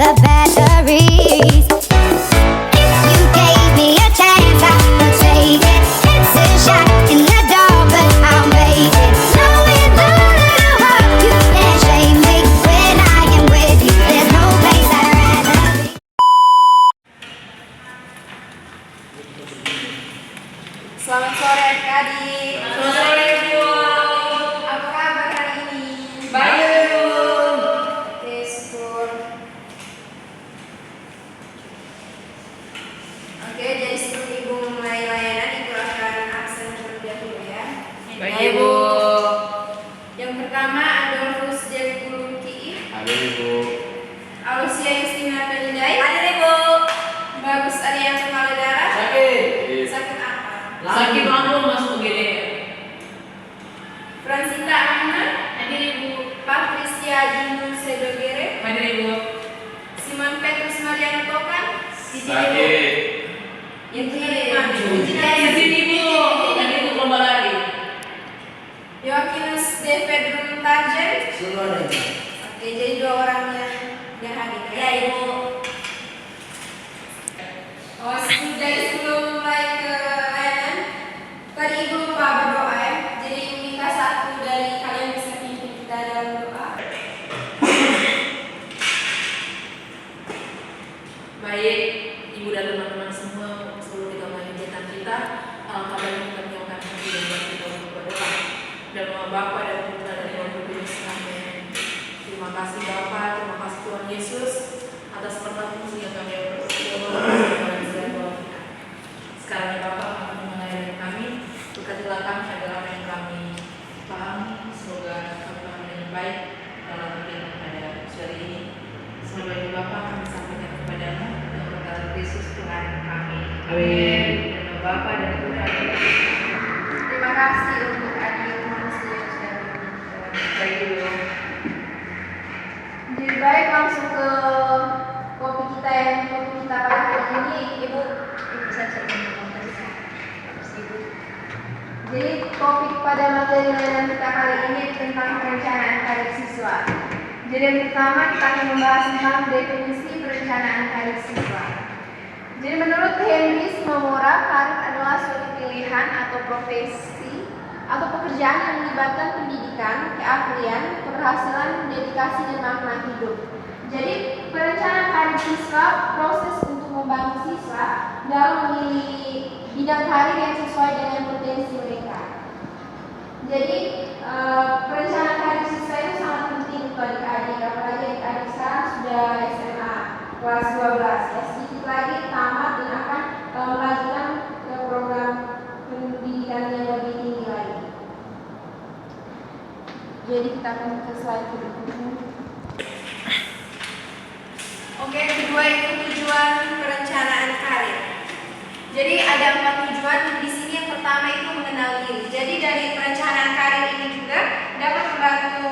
the batteries. If you gave me a chance, I would take it. It's a shot in the dark, but I'll make it. Know with a little hope you can't shame me. When I am with you, there's no place I'd rather be. Selamat sore adik-adik. Selamat sore, Bu. Apa kabar hari ini? Baik, Bu. Oke, syukur. Oke, jadi sebelum Ibu mulai layanan, Ibu akan absen terlebih dahulu ya. Baik, Bu. Yang pertama Adolfus Jebuluki, Halo Ibu. Alusia Justina Penidai, Hadir, Ibu. Bagus Arianto Maledara. Sakit. Sakit apa? Sakit langsung masuk gini. Fransita Amna, Hadir, Ibu. Patricia Jinu Sedogere, Hadir, Ibu. Simon Petrus Mariano Tokan, Sakit. yang mana? Di sini, Ibu. Tadi itu lomba lari. Yohakinus David Runtarjen. Semua ada. Oke, jadi dua orang yang hadir ya Ibu. Oh, sebelum mulai ke layanan, tadi Ibu lupa berdoa ya. Jadi minta satu dari kalian bisa pimpin kita dalam doa. Baik, Ibu dan teman-teman semua, sebelum kita mulai kegiatan kita, alangkah baiknya kita menyiapkan hati dan buat kita untuk berdoa. Dan nama Bapa dan Putra dan Roh Kudus. Amin. Terima kasih Bapa, terima kasih Tuhan Yesus atas pertolongan yang kami berdoa. Sekarang ya Bapa, kami melayani kami, berkatilah kami adalah apa yang kami pahami. Semoga kami pahami dengan baik dalam kegiatan pada sore ini. Semoga ini Bapa kami sampaikan kepadamu dan berkat Kristus Tuhan kami. Amin. Dan nama Bapa dan Putra dan Roh Kudus. Terima kasih untuk adik manusia yang sudah berbicara. Baik dulu. Jadi baik langsung ke kopi kita pada hari ini Ibu bisa cerita. Jadi topik pada materi layanan kita kali ini tentang perencanaan karir siswa. Jadi yang pertama kita akan membahas tentang definisi perencanaan karir siswa. Jadi menurut Henry Momora, karir adalah suatu pilihan atau profesi atau pekerjaan yang melibatkan pendidikan, keahlian, keberhasilan, dedikasi, dan makna hidup. Jadi perencanaan karir siswa proses untuk membantu siswa dalam memilih bidang karir yang sesuai dengan potensi mereka. Jadi perencanaan karir siswa itu sangat penting untuk adik-adik, apalagi adik-adik sekarang sudah SMA kelas 12 ya, sedikit lagi tamat dan akan melanjutkan ke program pendidikan yang lebih tinggi lagi. Jadi kita akan ke slide berikutnya. Oke, kedua itu tujuan perencanaan karir. Jadi ada 4 tujuan di sini. Yang pertama itu mengenal diri. Jadi dari perencanaan karir ini juga dapat membantu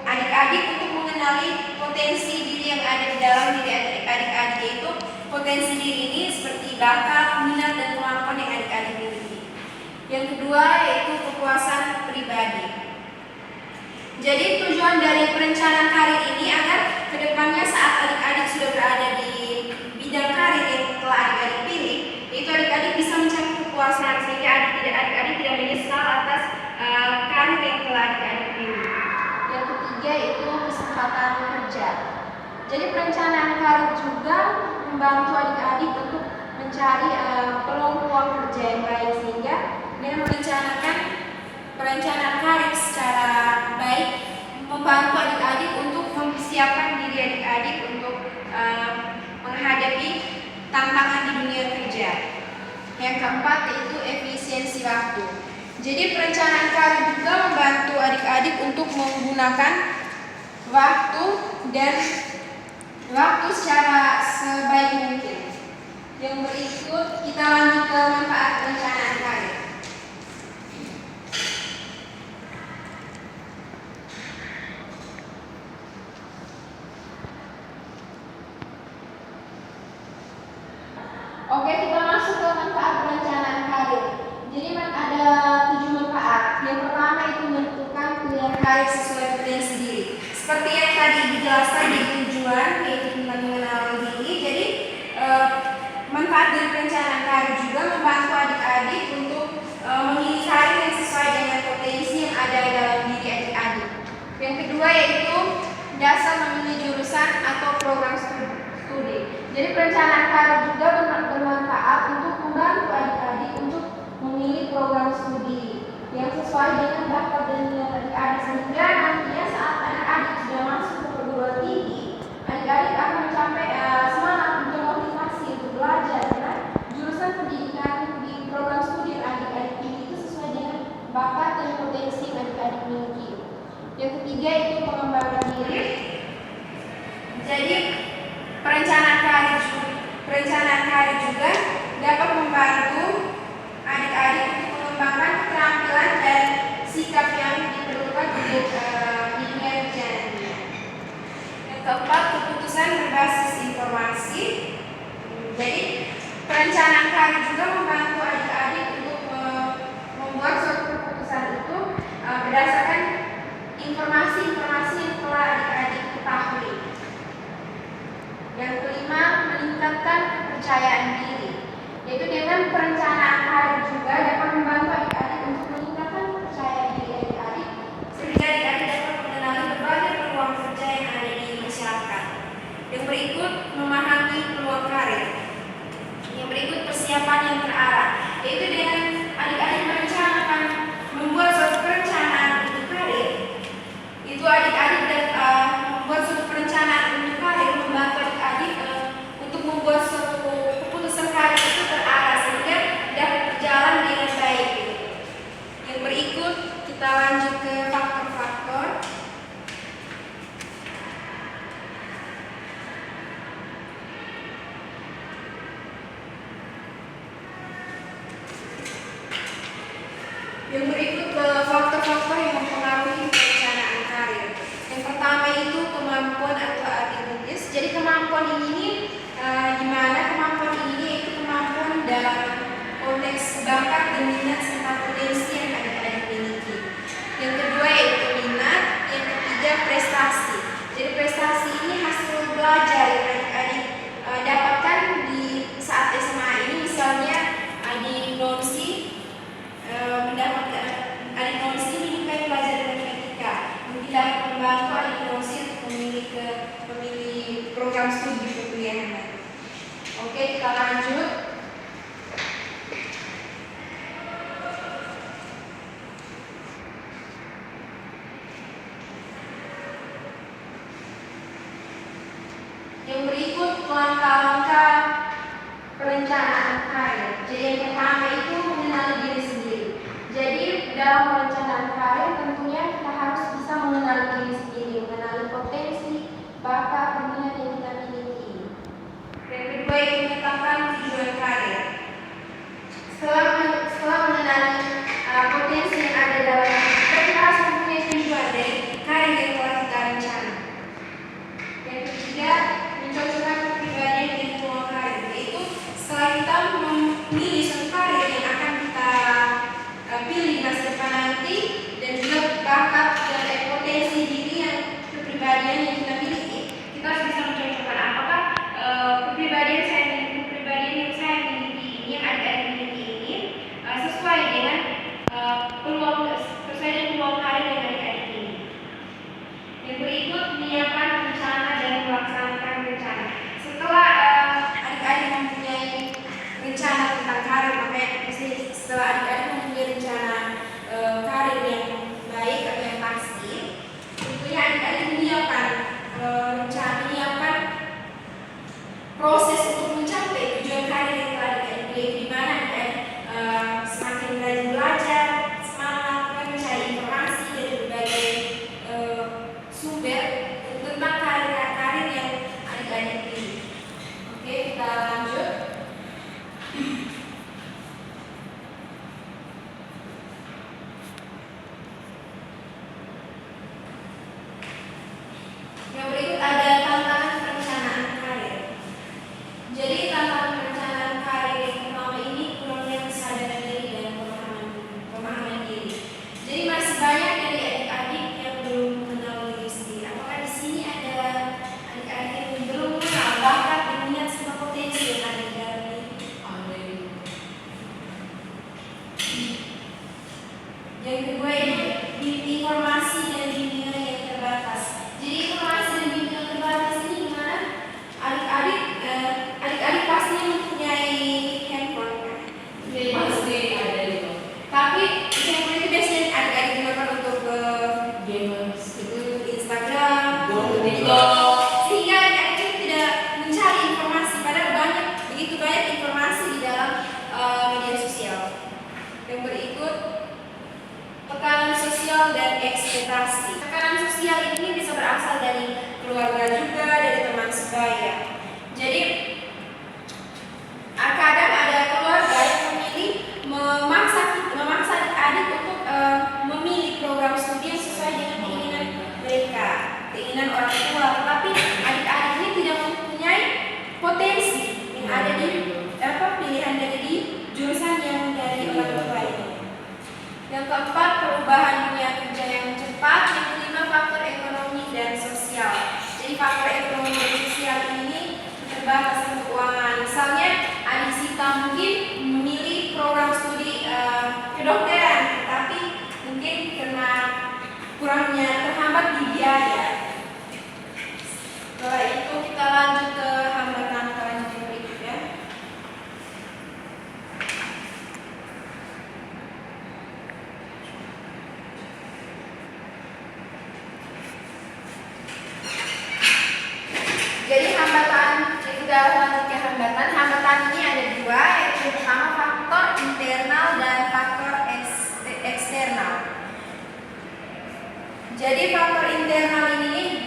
adik-adik untuk mengenali potensi diri yang ada di dalam diri adik-adik, yaitu potensi diri ini seperti bakat, minat, dan kemampuan yang adik-adik miliki. Yang kedua yaitu kepuasan pribadi. Jadi tujuan dari perencanaan karir ini agar kedepannya saat adik-adik sudah berada di bidang karir yang telah adik-adik pilih, itu adik-adik bisa mencari kepuasan sehingga adik-adik tidak menyesal atas karir yang telah adik-adik pilih. Yang ketiga itu kesempatan kerja. Jadi perencanaan karir juga membantu adik-adik untuk mencari peluang kerja yang baik, sehingga dengan merencanakan perencanaan karir secara baik membantu adik-adik untuk mempersiapkan diri adik-adik untuk menghadapi tantangan di dunia kerja. Yang keempat yaitu efisiensi waktu. Jadi perencanaan karir juga membantu adik-adik untuk menggunakan waktu secara sebaik mungkin. Yang berikut kita lanjut ke manfaat perencanaan karir. Oke, kita masuk ke manfaat perencanaan karir. Jadi ada 7 manfaat. Yang pertama itu menentukan pilihan karir sesuai potensi diri. Seperti yang tadi dijelaskan di tujuan, yaitu tentang mengenal manfaat dari perencanaan karir juga membantu adik-adik untuk memilih karir yang sesuai dengan potensi yang ada dalam diri adik-adik. Yang kedua yaitu dasar memilih jurusan atau program studi. Jadi perencanaan karir juga bermanfaat untuk membantu adik-adik untuk memilih program studi yang sesuai dengan bakat dan minat adik-adik, sehingga nantinya saat adik-adik sudah masuk ke perguruan tinggi, adik-adik akan mencapai semangat untuk motivasi untuk belajar karena jurusan pendidikan di program studi yang adik-adik pilih itu sesuai dengan bakat dan potensi yang adik-adik miliki. Yang ketiga itu pengembangan diri. Jadi perencanaan karir juga dapat membantu adik-adik untuk mengembangkan keterampilan dan sikap yang diperlukan untuk di dunia kerja nantinya. Yang keempat, keputusan berbasis informasi. Jadi perencanaan karir juga membantu adik-adik untuk membuat suatu keputusan itu berdasarkan informasi-informasi yang telah adik-adik ketahui. Yang kelima, meningkatkan kepercayaan diri. Yaitu dengan perencanaan karir juga dapat membantu adik-adik untuk meningkatkan kepercayaan diri adik-adik, sehingga adik-adik dapat mengenali berbagai peluang kerja yang ada di masyarakat. Yang berikut, memahami peluang karir. Yang berikut, persiapan yang terarah. Yaitu dengan adik-adik merencanakan membuat suatu perencanaan untuk karir, itu adik-adik membuat suatu perencanaan untuk karir membantu adik-adik untuk membuat suatu keputusan karir itu terarah sehingga dapat berjalan dengan baik. Yang berikut kita lanjut ke faktor-faktor. Yang berikut faktor-faktor yang mempengaruhi perencanaan karir. Yang pertama itu kemampuan atau abilities. Jadi kemampuan ini di mana kemampuan ini yaitu kemampuan dalam konteks bakat dan minat serta potensi yang adik-adik miliki. Yang kedua yaitu minat. Yang ketiga prestasi. Jadi prestasi ini hasil belajar yang adik-adik dapatkan di saat SMA ini, misalnya di NONSI mendapatkan adik NONSI menyukai pelajaran matematika, mungkin dapat membantu adik NONSI untuk memilih program studi perkuliahan. Oke, kita lanjut. Yang berikut langkah-langkah perencanaan karir. Jadi yang pertama itu mengenali diri sendiri. Jadi dalam perencanaan karir tentunya kita harus bisa mengenali diri sendiri, mengenali potensi, bakat, dan minat yang kita miliki. Yang kedua itu menetapkan tujuan karir. Setelah mengenali potensi yang ada dalam kita, kita harus mempunyai tujuan dari karir yang telah kita rencana. Yang ketiga, mencocokkan kepribadian dengan peluang karir. Yaitu setelah kita memilih suatu karir yang akan kita pilih di masa depan nanti, dan juga bakat dan potensi diri yang kepribadian yang kita miliki, kita harus bisa mencocokkan apakah kepribadian saya Sehingga adik-adik ini tidak mencari informasi, padahal begitu banyak informasi di dalam media sosial. Yang berikut, tekanan sosial dan ekspektasi. Tekanan sosial ini bisa berasal dari keluarga juga, dari teman sebaya. Jadi kadang ada keluarga yang memilih memaksa adik untuk memilih program studi yang sesuai dengan keinginan mereka, keinginan orang tua. Tetapi adik-adik ini tidak mempunyai potensi yang ada di pilihan dari jurusan yang dari orang tua ini. Yang keempat, perubahan dunia kerja yang cepat. Yang kelima, faktor ekonomi dan sosial. Jadi faktor ekonomi dan sosial ini keterbatasan keuangan. Misalnya adik Sita mungkin memilih program studi kedokteran, tapi mungkin karena kurangnya terhambat di biaya. Setelah itu kita lanjut ke hambatan berikutnya. Jadi hambatan, kita lanjut ke hambatan. Hambatan ini ada dua, yaitu yang pertama faktor internal dan faktor eksternal. Jadi faktor internal ini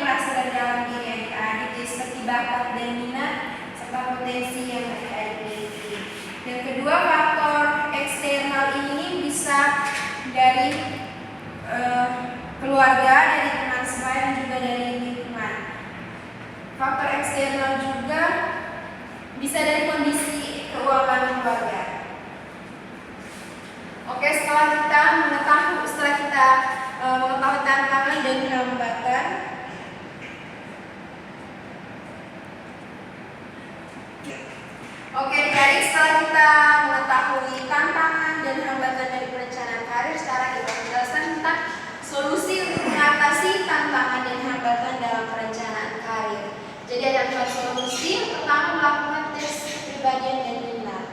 berasal dari dalam diri adik-adik, jadi seperti bakat dan minat serta potensi yang adik-adik miliki. Yang kedua, faktor eksternal ini bisa dari keluarga, dari teman sebaya dan juga dari lingkungan. Faktor eksternal juga bisa dari kondisi keuangan keluarga. Oke, setelah kita mengetahui tantangan dan hambatan, setelah kita mengetahui tantangan dan hambatan dari perencanaan karir, sekarang kita menjelaskan tentang solusi untuk mengatasi tantangan dan hambatan dalam perencanaan karir. Jadi ada 4 solusi. Yang pertama, melakukan tes kepribadian dan minat.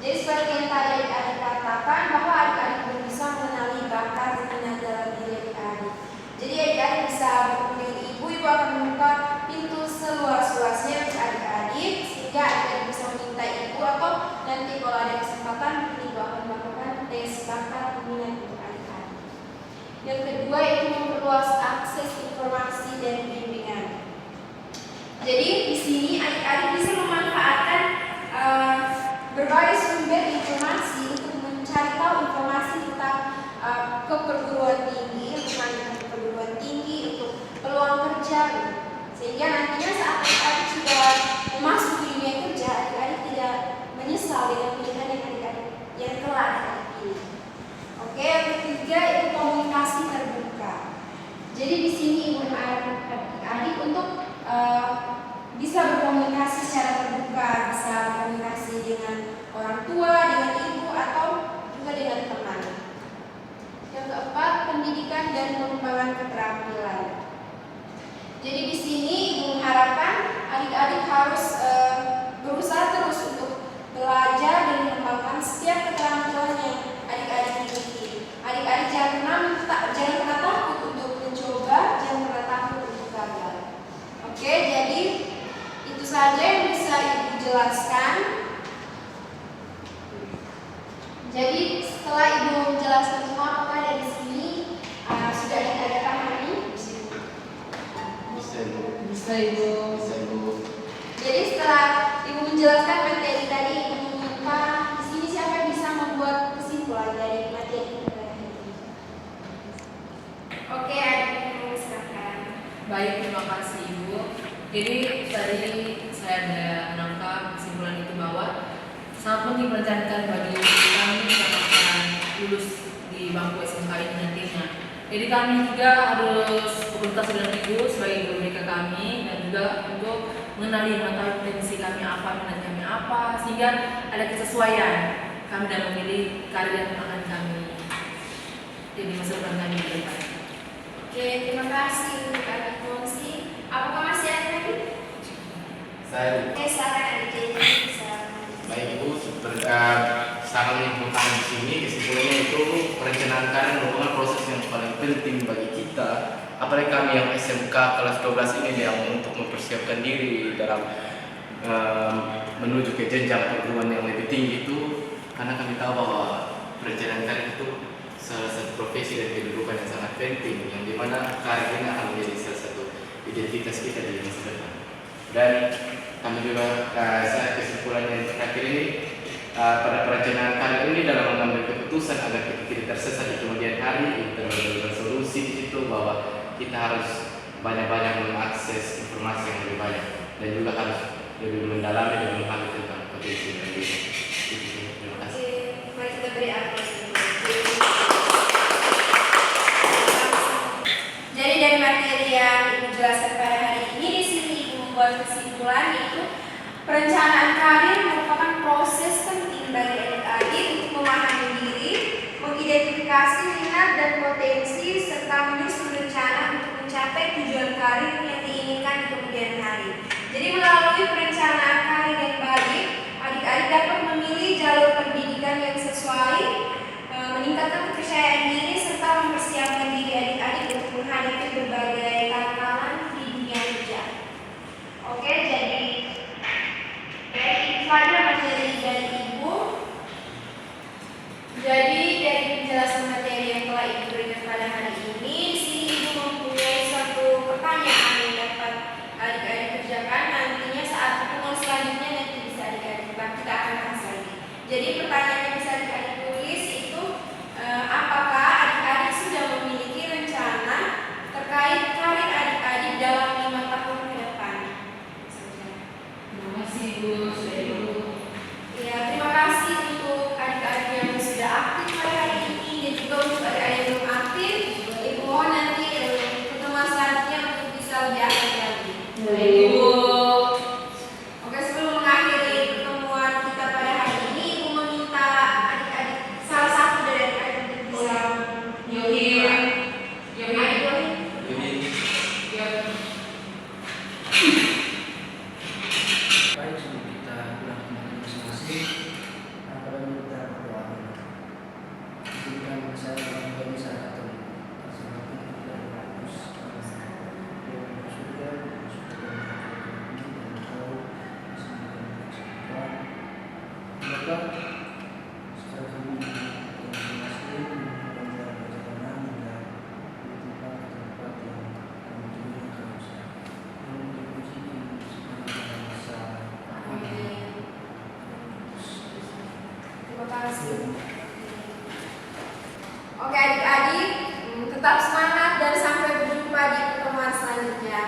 Jadi seperti yang tadi adik-adik katakan, bahwa adik-adik bisa mengenali bakat dan minat dalam diri adik-adik. Jadi adik-adik bisa bertemu ibu akan membuka pintu seluas-luasnya untuk adik-adik, sehingga adik-adik bisa meminta ibu atau nanti kalau ada kesempatan ibu akan melakukan tes bakat dan minat untuk adik-adik. Yang kedua, itu memperluas akses informasi dan bimbingan. Jadi di sini adik-adik bisa memanfaatkan berbagai sumber informasi untuk mencari tahu informasi tentang keperguruan tinggi, untuk perguruan tinggi, untuk peluang kerja, sehingga nantinya saat adik-adik sudah memasuki dunia kerja, adik-adik tidak menyesal dengan pilihan yang adik-adik yang telah adik-adik pilih. Oke, yang ketiga itu komunikasi terbuka. Jadi di sini ibu adik-adik untuk bisa berkomunikasi secara terbuka, bisa berkomunikasi dengan orang tua, dengan ibu, atau juga dengan teman. Yang keempat, pendidikan dan pengembangan keterampilan. Jadi di sini ibu mengharapkan adik-adik harus berusaha terus untuk belajar dan mengembangkan setiap keterampilan yang adik-adik miliki. Adik-adik jangan pernah takut untuk mencoba, jangan pernah takut untuk gagal. Oke, jadi itu saja yang bisa ibu jelaskan. Jadi setelah ibu menjelaskan semua, apakah dari sini sudah ada pahami? Bisa ibu. Jadi setelah ibu menjelaskan materi tadi, ibu meminta di sini siapa yang bisa membuat kesimpulan dari materi kita hari ini? Oke, adik-adik silakan. Baik, terima kasih ibu. Jadi tadi saya ada menangkap kesimpulan itu bahwa sangat penting perencanaan bagi kami yang akan lulus di bangku SMK ini nantinya. Jadi kami juga harus berkonsultasi dengan ibu sebagai guru BK kami dan juga untuk mengenali mengetahui potensi kami apa, minat kami apa, sehingga ada kesesuaian kami dalam memilih karir yang akan kami jadi masa depan kami ke depan. Oke, terima kasih Kak Fonsi. Apakah masih ada lagi? Saya Oke, silakan adik Jenny bisa. baik ibu, sangat menyimpulkan di sini kesimpulannya itu perencanaan karir merupakan proses yang paling penting bagi kita, apalagi kami yang SMK kelas 12 ini yang untuk mempersiapkan diri dalam menuju ke jenjang perguruan yang lebih tinggi itu, karena kami tahu bahwa perencanaan karir itu salah satu profesi dan kehidupan yang sangat penting, yang dimana karir ini akan menjadi salah satu identitas kita di masa depan. Dan kami juga saya kesimpulan yang terakhir ini, pada perencanaan karir ini dalam mengambil keputusan agar kita tidak tersesat di kemudian hari, kita bersolusi di situ bahwa kita harus banyak-banyak mengakses informasi yang lebih banyak dan juga harus lebih mendalami dan memahami tentang potensi dan diri. Terima kasih. Mari kita beri aplaus dulu. Jadi dari materi yang Ibu jelaskan pada hari ini, di sini Ibu membuat kesimpulan yaitu perencanaan karir merupakan proses penting bagi adik-adik untuk memahami diri, mengidentifikasi minat dan potensi, serta menyusun rencana untuk mencapai tujuan karir yang diinginkan di kemudian hari. Jadi melalui perencanaan karir yang baik, adik-adik dapat memilih jalur pendidikan yang sesuai, meningkatkan kepercayaan diri, serta mempersiapkan diri adik-adik untuk menghadapi berbagai tantangan di dunia kerja. Oke, jadi itu saja materi dari Ibu. Jadi dari penjelasan materi yang telah Ibu berikan pada hari ini, di sini Ibu mempunyai satu pertanyaan yang dapat adik-adik kerjakan nantinya saat pertemuan selanjutnya, nanti bisa adik-adik kita akan bahas lagi. Jadi pertanyaan yang bisa adik-adik tulis itu, apakah adik-adik sudah memiliki rencana terkait karir adik-adik dalam 5 tahun ke depan? Terima kasih Bu, sudah Ibu. Ya, terima kasih untuk adik-adik yang sudah aktif pada hari ini dan juga untuk adik-adik yang belum aktif. Ibu mohon nanti pertemuan selanjutnya untuk bisa lebih aktif lagi. Baik Ibu. Oke, sebelum mengakhiri pertemuan kita pada hari ini, Ibu meminta adik-adik salah satu dari adik-adik untuk bisa Yohim. Adik Yohim. Baik, sebelum kita pulang ke masing-masing, pada kita berdoa. Izinkan saya menjadi salah satu seperti kita bagus sudah dan tahu semoga secara kami masing-masing menjalankan perjalanan hingga di tempat yang kami tuju terus. Yang dipuji sepanjang masa. Terima kasih. Oke adik-adik, tetap semangat dan sampai berjumpa di pertemuan selanjutnya.